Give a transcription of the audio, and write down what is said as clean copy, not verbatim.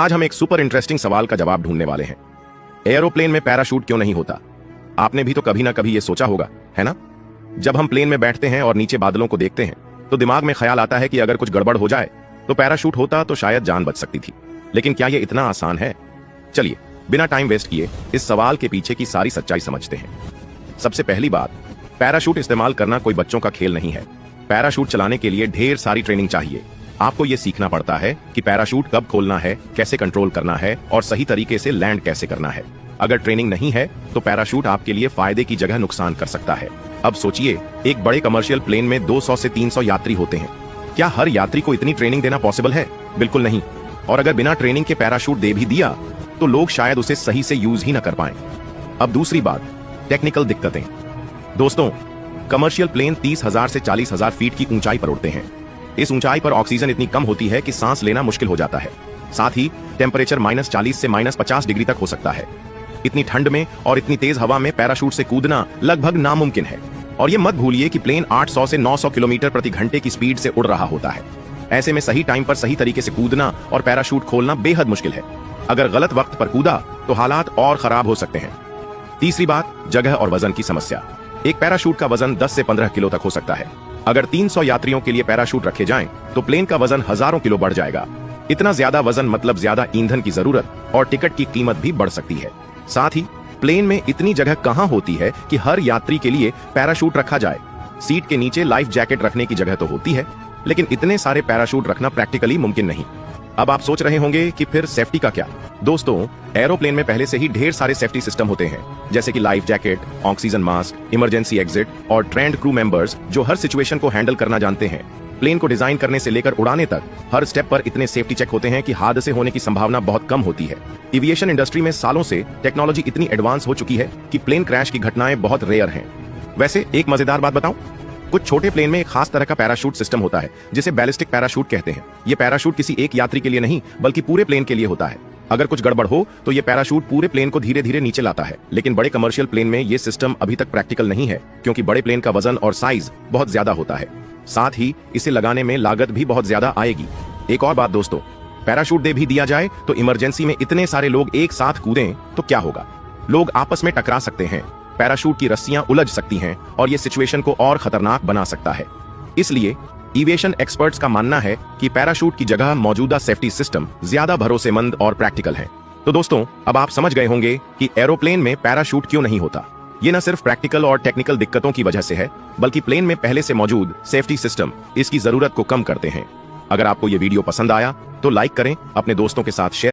आज हम एक सुपर इंटरेस्टिंग सवाल का जवाब ढूंढने वाले हैं। एरोप्लेन में पैराशूट क्यों नहीं होता? आपने भी तो कभी ना कभी ये सोचा होगा, है ना? जब हम प्लेन में बैठते हैं और नीचे बादलों को देखते हैं तो दिमाग में ख्याल आता है कि अगर कुछ गड़बड़ हो जाए तो पैराशूट होता तो शायद जान बच सकती थी। लेकिन क्या ये इतना आसान है? चलिए बिना टाइम वेस्ट किए इस सवाल के पीछे की सारी सच्चाई समझते हैं। सबसे पहली बात, पैराशूट इस्तेमाल करना कोई बच्चों का खेल नहीं है। पैराशूट चलाने के लिए ढेर सारी ट्रेनिंग चाहिए। आपको यह सीखना पड़ता है कि पैराशूट कब खोलना है, कैसे कंट्रोल करना है और सही तरीके से लैंड कैसे करना है। अगर ट्रेनिंग नहीं है तो पैराशूट आपके लिए फायदे की जगह नुकसान कर सकता है। अब सोचिए, एक बड़े कमर्शियल प्लेन में 200 से 300 यात्री होते हैं। क्या हर यात्री को इतनी ट्रेनिंग देना पॉसिबल है? बिल्कुल नहीं। और अगर बिना ट्रेनिंग के पैराशूट दे भी दिया तो लोग शायद उसे सही से यूज ही ना कर पाए। अब दूसरी बात, टेक्निकल दिक्कतें। दोस्तों, कमर्शियल प्लेन 30,000 से 40,000 फीट की ऊंचाई पर उड़ते हैं। इस ऊंचाई पर ऑक्सीजन इतनी कम होती है कि सांस लेना मुश्किल हो जाता है। साथ ही टेम्परेचर -40 से -50 डिग्री तक हो सकता है। इतनी ठंड में और इतनी तेज हवा में पैराशूट से कूदना लगभग नामुमकिन है। और ये मत भूलिए कि प्लेन 800 से 900 किलोमीटर प्रति घंटे की स्पीड से उड़ रहा होता है। ऐसे में सही टाइम पर सही तरीके से कूदना और पैराशूट खोलना बेहद मुश्किल है। अगर गलत वक्त पर कूदा तो हालात और खराब हो सकते हैं। तीसरी बात, जगह और वजन की समस्या। एक पैराशूट का वजन 10 से 15 किलो तक हो सकता है। अगर 300 यात्रियों के लिए पैराशूट रखे जाएं, तो प्लेन का वजन हजारों किलो बढ़ जाएगा। इतना ज्यादा वजन मतलब ज्यादा ईंधन की जरूरत और टिकट की कीमत भी बढ़ सकती है। साथ ही प्लेन में इतनी जगह कहां होती है कि हर यात्री के लिए पैराशूट रखा जाए। सीट के नीचे लाइफ जैकेट रखने की जगह तो होती है, लेकिन इतने सारे पैराशूट रखना प्रैक्टिकली मुमकिन नहीं। अब आप सोच रहे होंगे कि फिर सेफ्टी का क्या? दोस्तों, एरोप्लेन में पहले से ही ढेर सारे सेफ्टी सिस्टम होते हैं, जैसे कि life jacket, oxygen mask, emergency exit और ट्रेंड क्रू मेंबर्स जो हर सिचुएशन को हैंडल करना जानते हैं। प्लेन को डिजाइन करने से लेकर उड़ाने तक हर स्टेप पर इतने सेफ्टी चेक होते हैं कि हादसे होने की संभावना बहुत कम होती है। एविएशन इंडस्ट्री में सालों से टेक्नोलॉजी इतनी एडवांस हो चुकी है कि प्लेन क्रैश की घटनाएं बहुत रेयर हैं। वैसे एक मजेदार बात बताऊं, कुछ छोटे प्लेन में एक खास तरह का पैराशूट सिस्टम होता है जिसे बैलिस्टिक पैराशूट कहते हैं। ये पैराशूट किसी एक यात्री के लिए नहीं बल्कि पूरे प्लेन के लिए होता है। अगर कुछ गड़बड़ हो तो ये पैराशूट पूरे प्लेन को धीरे धीरे नीचे लाता है। लेकिन बड़े कमर्शियल प्लेन में ये सिस्टम अभी तक प्रैक्टिकल नहीं है, क्योंकि बड़े प्लेन का वजन और साइज बहुत ज्यादा होता है। साथ ही इसे लगाने में लागत भी बहुत ज्यादा आएगी। एक और बात दोस्तों, पैराशूट दे भी दिया जाए तो इमरजेंसी में इतने सारे लोग एक साथ कूदें तो क्या होगा? लोग आपस में टकरा सकते हैं, पैराशूट की रस्सियां उलझ सकती हैं और ये सिचुएशन को और खतरनाक बना सकता है। इसलिए एविएशन एक्सपर्ट्स का मानना है कि पैराशूट की जगह मौजूदा सेफ्टी सिस्टम ज्यादा भरोसेमंद और प्रैक्टिकल है। तो दोस्तों, अब आप समझ गए होंगे कि एरोप्लेन में पैराशूट क्यों नहीं होता। ये न सिर्फ प्रैक्टिकल और टेक्निकल दिक्कतों की वजह से है, बल्कि प्लेन में पहले से मौजूद सेफ्टी सिस्टम इसकी जरूरत को कम करते हैं। अगर आपको ये वीडियो पसंद आया तो लाइक करें, अपने दोस्तों के साथ शेयर